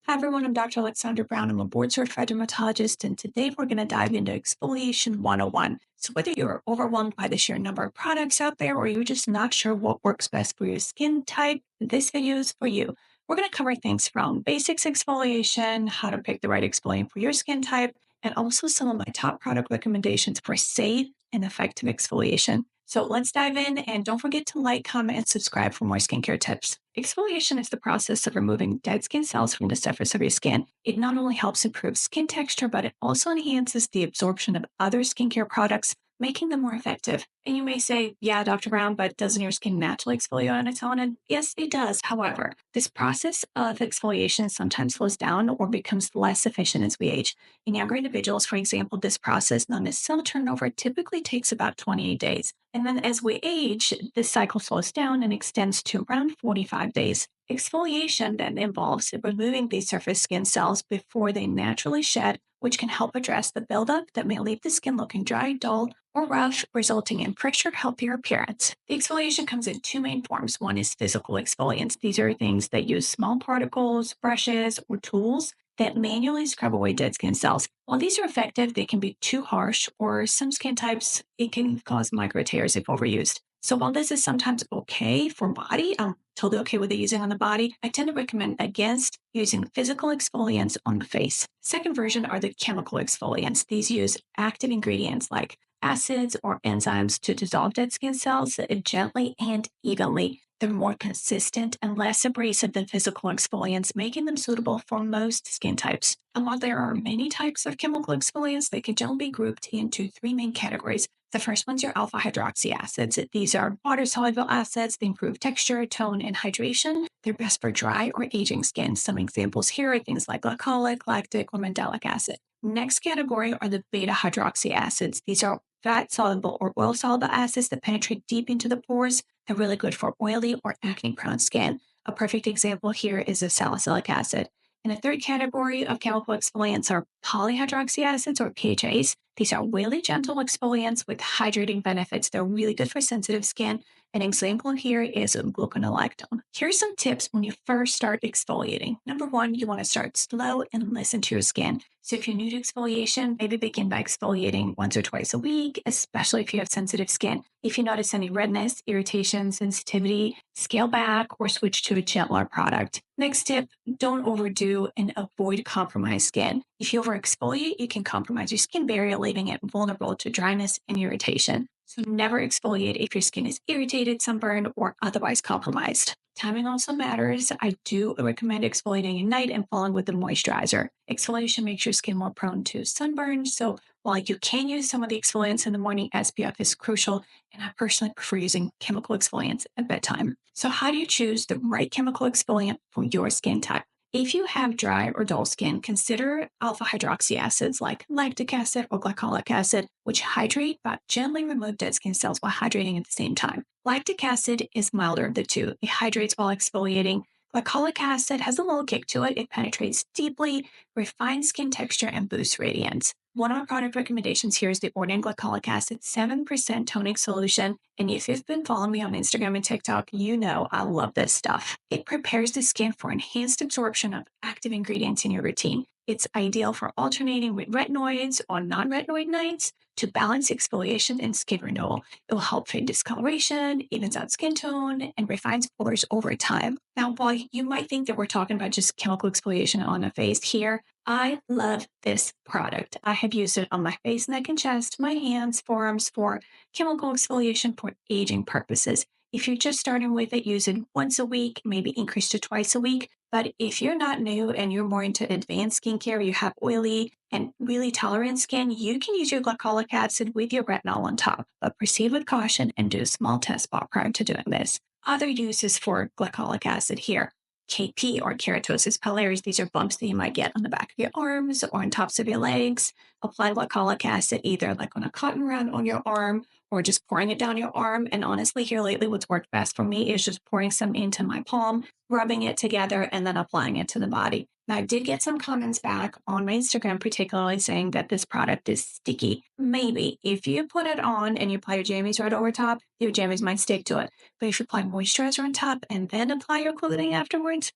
Hi everyone, I'm Dr. Aleksandra Brown. I'm a board certified dermatologist, and today we're going to dive into Exfoliation 101. So, whether you're overwhelmed by the sheer number of products out there or you're just not sure what works best for your skin type, this video is for you. We're going to cover things from basics exfoliation, how to pick the right exfoliant for your skin type, and also some of my top product recommendations for safe and effective exfoliation. So let's dive in, and don't forget to like, comment, and subscribe for more skincare tips. Exfoliation is the process of removing dead skin cells from the surface of your skin. It not only helps improve skin texture, but it also enhances the absorption of other skincare products, making them more effective. And you may say, yeah, Dr. Brown, but doesn't your skin naturally exfoliate on its own? And yes, it does. However, this process of exfoliation sometimes slows down or becomes less efficient as we age. In younger individuals, for example, this process, known as cell turnover, typically takes about 28 days. And then as we age, this cycle slows down and extends to around 45 days. Exfoliation then involves removing these surface skin cells before they naturally shed, which can help address the buildup that may leave the skin looking dry, dull, or rough, resulting in fresher, healthier appearance. The exfoliation comes in two main forms. One is physical exfoliants. These are things that use small particles, brushes, or tools that manually scrub away dead skin cells. While these are effective, they can be too harsh, or some skin types, it can cause micro tears if overused. So while this is sometimes okay for body, I'm totally okay with it using on the body, I tend to recommend against using physical exfoliants on the face. Second version are the chemical exfoliants. These use active ingredients like acids or enzymes to dissolve dead skin cells gently and evenly. They're more consistent and less abrasive than physical exfoliants, making them suitable for most skin types. And while there are many types of chemical exfoliants, they can generally be grouped into three main categories. The first one's your alpha hydroxy acids. These are water-soluble acids. They improve texture, tone, and hydration. They're best for dry or aging skin. Some examples here are things like glycolic, lactic, or mandelic acid. Next category are the beta hydroxy acids. These are fat-soluble or oil-soluble acids that penetrate deep into the pores. They're really good for oily or acne-prone skin. A perfect example here is a salicylic acid. And the third category of chemical exfoliants are polyhydroxy acids or PHAs. These are really gentle exfoliants with hydrating benefits. They're really good for sensitive skin. An example here is gluconolactone. Here are some tips when you first start exfoliating. Number one, you want to start slow and listen to your skin. So if you're new to exfoliation, maybe begin by exfoliating once or twice a week, especially if you have sensitive skin. If you notice any redness, irritation, sensitivity, scale back or switch to a gentler product. Next tip, don't overdo and avoid compromised skin. If you overexfoliate, you can compromise your skin barrier, leaving it vulnerable to dryness and irritation. So never exfoliate if your skin is irritated, sunburned, or otherwise compromised. Timing also matters. I do recommend exfoliating at night and following with the moisturizer. Exfoliation makes your skin more prone to sunburn. So while you can use some of the exfoliants in the morning, SPF is crucial. And I personally prefer using chemical exfoliants at bedtime. So how do you choose the right chemical exfoliant for your skin type? If you have dry or dull skin, consider alpha hydroxy acids like lactic acid or glycolic acid, which hydrate but gently remove dead skin cells while hydrating at the same time. Lactic acid is milder of the two. It hydrates while exfoliating. Glycolic acid has a little kick to it. It penetrates deeply, refines skin texture, and boosts radiance. One of our product recommendations here is the Ordinary Glycolic Acid 7% toning solution. And if you've been following me on Instagram and TikTok, you know I love this stuff. It prepares the skin for enhanced absorption of active ingredients in your routine. It's ideal for alternating with retinoids or non-retinoid nights to balance exfoliation and skin renewal. It will help fade discoloration, evens out skin tone, and refines pores over time. Now, while you might think that we're talking about just chemical exfoliation on the face here, I love this product. I have used it on my face, neck, and chest, my hands, forearms for chemical exfoliation for aging purposes. If you're just starting with it, use it once a week, maybe increase to twice a week. But if you're not new and you're more into advanced skincare, you have oily and really tolerant skin, you can use your glycolic acid with your retinol on top. But proceed with caution and do a small test spot prior to doing this. Other uses for glycolic acid here. KP or keratosis pilaris. These are bumps that you might get on the back of your arms or on tops of your legs. Apply glycolic acid either like on a cotton round on your arm or just pouring it down your arm. And honestly, here lately, what's worked best for me is just pouring some into my palm, rubbing it together, and then applying it to the body. Now, I did get some comments back on my Instagram, particularly saying that this product is sticky. Maybe if you put it on and you apply your jammies right over top, your jammies might stick to it. But if you apply moisturizer on top and then apply your clothing afterwards,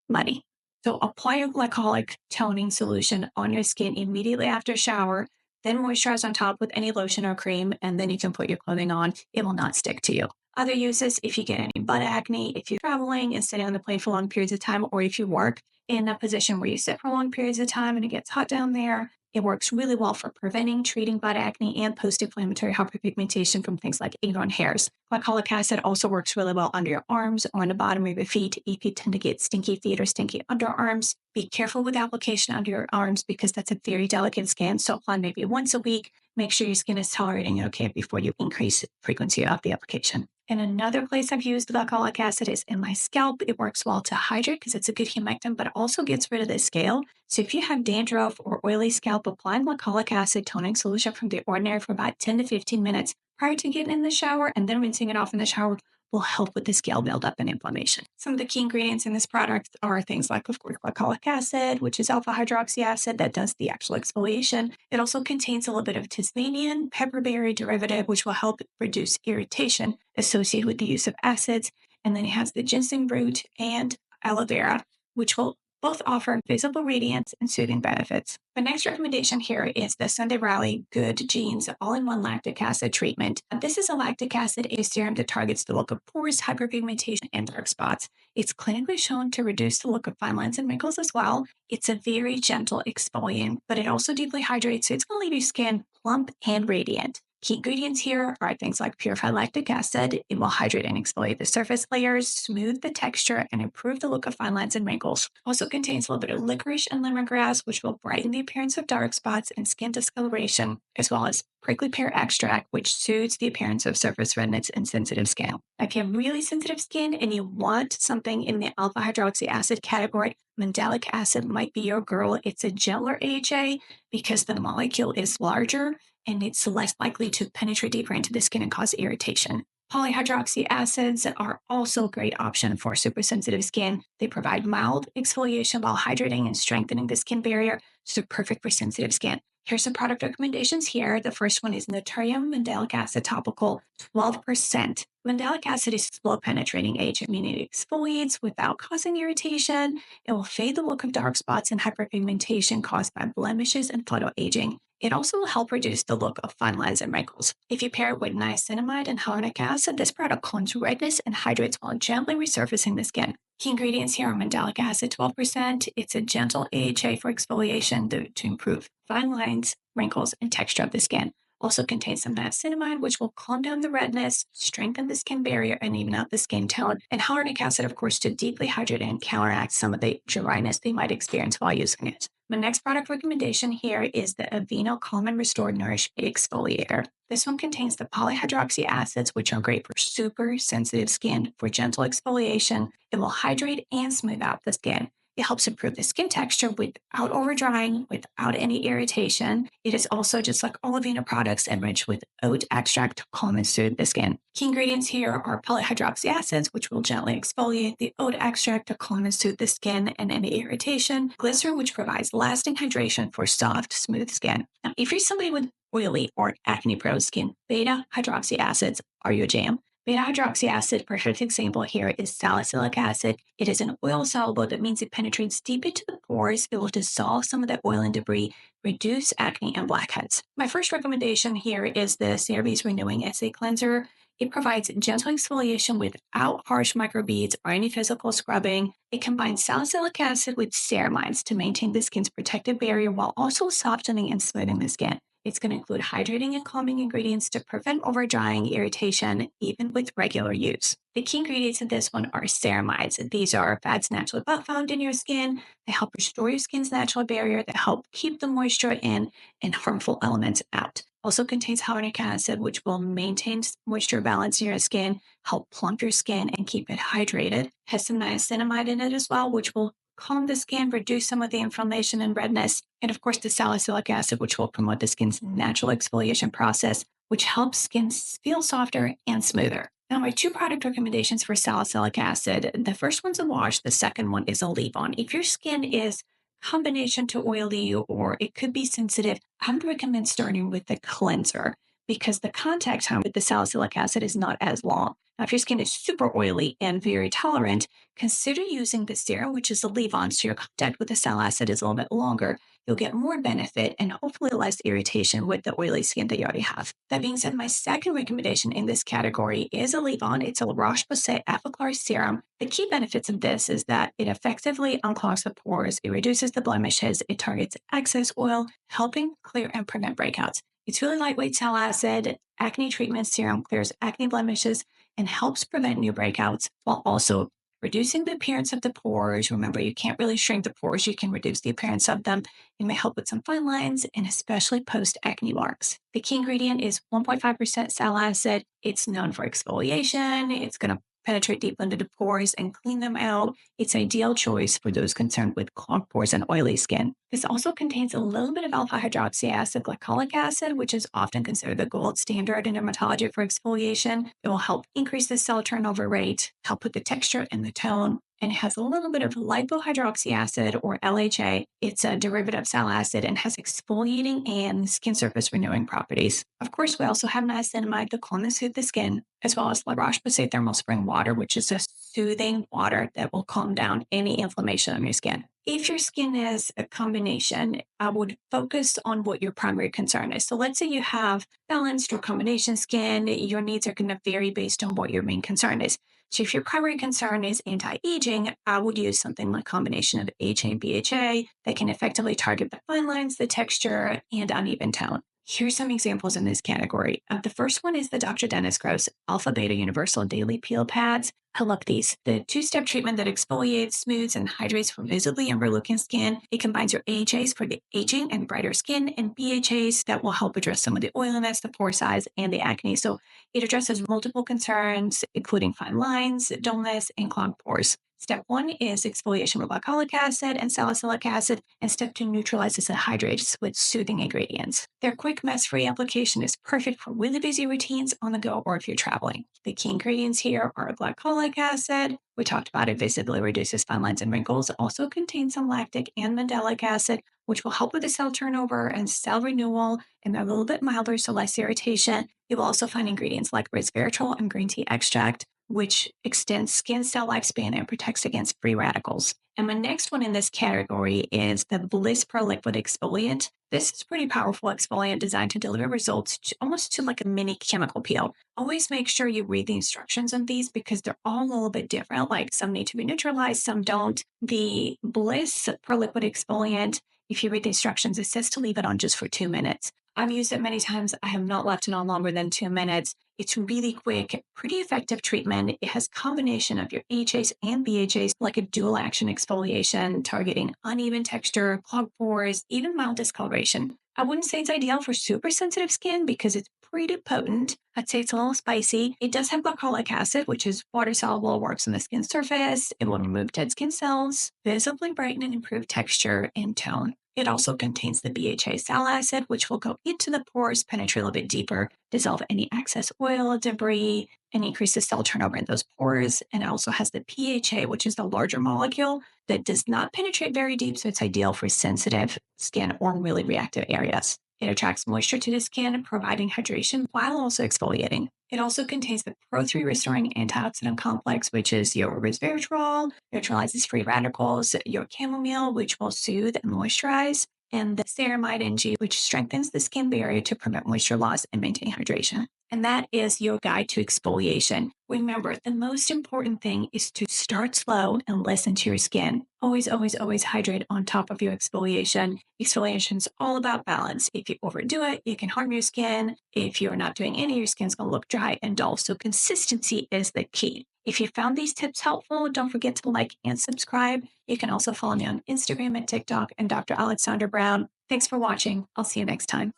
muddy. So apply a glycolic toning solution on your skin immediately after shower, then moisturize on top with any lotion or cream, and then you can put your clothing on. It will not stick to you. Other uses, if you get any butt acne, if you're traveling and sitting on the plane for long periods of time, or if you work in a position where you sit for long periods of time and it gets hot down there, it works really well for preventing, treating butt acne and post-inflammatory hyperpigmentation from things like ingrown hairs. Glycolic acid also works really well under your arms, on the bottom of your feet. If you tend to get stinky feet or stinky underarms, be careful with application under your arms because that's a very delicate skin. So apply maybe once a week. Make sure your skin is tolerating it okay before you increase frequency of the application. And another place I've used glycolic acid is in my scalp. It works well to hydrate because it's a good humectant, but it also gets rid of the scale. So if you have dandruff or oily scalp, applying glycolic acid toning solution from The Ordinary for about 10 to 15 minutes prior to getting in the shower and then rinsing it off in the shower will help with the scale buildup and inflammation. Some of the key ingredients in this product are things like, of course, glycolic acid, which is alpha hydroxy acid that does the actual exfoliation. It also contains a little bit of Tasmanian pepperberry derivative, which will help reduce irritation associated with the use of acids. And then it has the ginseng root and aloe vera, which will both offer visible radiance and soothing benefits. The next recommendation here is the Sunday Riley Good Genes All-in-One Lactic Acid Treatment. This is a lactic acid serum that targets the look of pores, hyperpigmentation, and dark spots. It's clinically shown to reduce the look of fine lines and wrinkles as well. It's a very gentle exfoliant, but it also deeply hydrates, so it's going to leave your skin plump and radiant. Key ingredients here are things like purified lactic acid. It will hydrate and exfoliate the surface layers, smooth the texture, and improve the look of fine lines and wrinkles. Also contains a little bit of licorice and lemongrass, which will brighten the appearance of dark spots and skin discoloration, as well as prickly pear extract, which soothes the appearance of surface redness in sensitive skin. If you have really sensitive skin and you want something in the alpha hydroxy acid category, Mandelic acid might be your girl. It's a gentler AHA because the molecule is larger and it's less likely to penetrate deeper into the skin and cause irritation. Polyhydroxy acids are also a great option for super sensitive skin. They provide mild exfoliation while hydrating and strengthening the skin barrier, so they're perfect for sensitive skin. Here's some product recommendations here. The first one is NATURIUM Mandelic Acid Topical, 12%. Mandelic acid is slow penetrating agent, meaning it exfoliates without causing irritation. It will fade the look of dark spots and hyperpigmentation caused by blemishes and photoaging. It also will help reduce the look of fine lines and wrinkles. If you pair it with niacinamide and hyaluronic acid, this product calms redness and hydrates while gently resurfacing the skin. Key ingredients here are mandelic acid, 12%. It's a gentle AHA for exfoliation to improve fine lines, wrinkles, and texture of the skin. Also contains some niacinamide, which will calm down the redness, strengthen the skin barrier, and even out the skin tone. And hyaluronic acid, of course, to deeply hydrate and counteract some of the dryness they might experience while using it. My next product recommendation here is the AVEENO Calm and Restore Nourish Exfoliator. This one contains the polyhydroxy acids, which are great for super sensitive skin for gentle exfoliation. It will hydrate and smooth out the skin. It helps improve the skin texture without overdrying, without any irritation. It is also, just like all AVEENO products, enriched with oat extract to calm and soothe the skin. Key ingredients here are polyhydroxy acids, which will gently exfoliate, the oat extract to calm and soothe the skin and any irritation, glycerin, which provides lasting hydration for soft, smooth skin. Now, if you're somebody with oily or acne-prone skin, beta hydroxy acids are your jam. Beta-hydroxy acid, perfect example here, is salicylic acid. It is an oil soluble. That means it penetrates deep into the pores. It will dissolve some of that oil and debris, reduce acne and blackheads. My first recommendation here is the CeraVe's Renewing Essay Cleanser. It provides gentle exfoliation without harsh microbeads or any physical scrubbing. It combines salicylic acid with ceramides to maintain the skin's protective barrier while also softening and smoothing the skin. It's going to include hydrating and calming ingredients to prevent overdrying, irritation, even with regular use. The key ingredients in this one are ceramides. These are fats naturally found in your skin. They help restore your skin's natural barrier. They help keep the moisture in and harmful elements out. Also contains hyaluronic acid, which will maintain moisture balance in your skin, help plump your skin, and keep it hydrated. Has some niacinamide in it as well, which will calm the skin, reduce some of the inflammation and redness, and of course the salicylic acid, which will promote the skin's natural exfoliation process, which helps skin feel softer and smoother. Now, my two product recommendations for salicylic acid. The first one's a wash. The second one is a leave-on. If your skin is combination to oily or it could be sensitive, I would recommend starting with the cleanser. because the contact time with the salicylic acid is not as long. Now, if your skin is super oily and very tolerant, consider using the serum, which is a leave-on, so your contact with the sal acid is a little bit longer. You'll get more benefit and hopefully less irritation with the oily skin that you already have. That being said, my second recommendation in this category is a leave-on. It's a La Roche-Posay Appliqué Serum. The key benefits of this is that it effectively unclogs the pores, it reduces the blemishes, it targets excess oil, helping clear and prevent breakouts. It's really lightweight sal acid. Acne treatment serum clears acne blemishes and helps prevent new breakouts while also reducing the appearance of the pores. Remember, you can't really shrink the pores. You can reduce the appearance of them. It may help with some fine lines and especially post-acne marks. The key ingredient is 1.5% sal acid. It's known for exfoliation. It's going to penetrate deep into the pores and clean them out. It's an ideal choice for those concerned with clogged pores and oily skin. This also contains a little bit of alpha hydroxy acid, glycolic acid, which is often considered the gold standard in dermatology for exfoliation. It will help increase the cell turnover rate, help with the texture and the tone, and it has a little bit of lipohydroxy acid, or LHA. It's a derivative of sal acid and has exfoliating and skin surface renewing properties. Of course, we also have niacinamide to calm and soothe the skin, as well as La Roche-Posay Thermal Spring Water, which is a soothing water that will calm down any inflammation on your skin. If your skin is a combination, I would focus on what your primary concern is. So let's say you have balanced or combination skin, your needs are going to vary based on what your main concern is. So if your primary concern is anti-aging, I would use something like a combination of AHA and BHA that can effectively target the fine lines, the texture, and uneven tone. Here's some examples in this category. The first one is the Dr. Dennis Gross Alpha Beta Universal Daily Peel Pads. I love these. The two-step treatment that exfoliates, smooths, and hydrates for visibly younger-looking skin. It combines your AHAs for the aging and brighter skin and BHAs that will help address some of the oiliness, the pore size, and the acne. So it addresses multiple concerns, including fine lines, dullness, and clogged pores. Step 1 is exfoliation with glycolic acid and salicylic acid, and step 2 neutralizes and hydrates with soothing ingredients. Their quick mess-free application is perfect for really busy routines on the go or if you're traveling. The key ingredients here are glycolic acid. We talked about it visibly reduces fine lines and wrinkles. It also contains some lactic and mandelic acid, which will help with the cell turnover and cell renewal, and they're a little bit milder, so less irritation. You will also find ingredients like resveratrol and green tea extract, which extends skin cell lifespan and protects against free radicals. And my next one in this category is the Bliss Pro Liquid Exfoliant. This is a pretty powerful exfoliant designed to deliver results almost to like a mini chemical peel. Always make sure you read the instructions on these because they're all a little bit different. Like some need to be neutralized, some don't. The Bliss Pro Liquid Exfoliant, if you read the instructions, it says to leave it on just for 2 minutes. I've used it many times. I have not left it on longer than 2 minutes. It's really quick, pretty effective treatment. It has combination of your AHAs and BHAs, like a dual action exfoliation, targeting uneven texture, clogged pores, even mild discoloration. I wouldn't say it's ideal for super sensitive skin because it's pretty potent. I'd say it's a little spicy. It does have glycolic acid, which is water soluble, works on the skin surface. It will remove dead skin cells, visibly brighten and improve texture and tone. It also contains the BHA sal acid, which will go into the pores, penetrate a little bit deeper, dissolve any excess oil, debris, and increase the cell turnover in those pores. And it also has the PHA, which is the larger molecule that does not penetrate very deep, so it's ideal for sensitive skin or really reactive areas. It attracts moisture to the skin, providing hydration while also exfoliating. It also contains the Pro3 Restoring Antioxidant Complex, which is your resveratrol, neutralizes free radicals, your chamomile, which will soothe and moisturize, and the ceramide NG, which strengthens the skin barrier to prevent moisture loss and maintain hydration. And that is your guide to exfoliation. Remember, the most important thing is to start slow and listen to your skin. Always, always, always hydrate on top of your exfoliation. Exfoliation is all about balance. If you overdo it, it can harm your skin. If you're not doing any, your skin's going to look dry and dull. So consistency is the key. If you found these tips helpful, don't forget to like and subscribe. You can also follow me on Instagram and TikTok and Dr. Aleksandra Brown. Thanks for watching. I'll see you next time.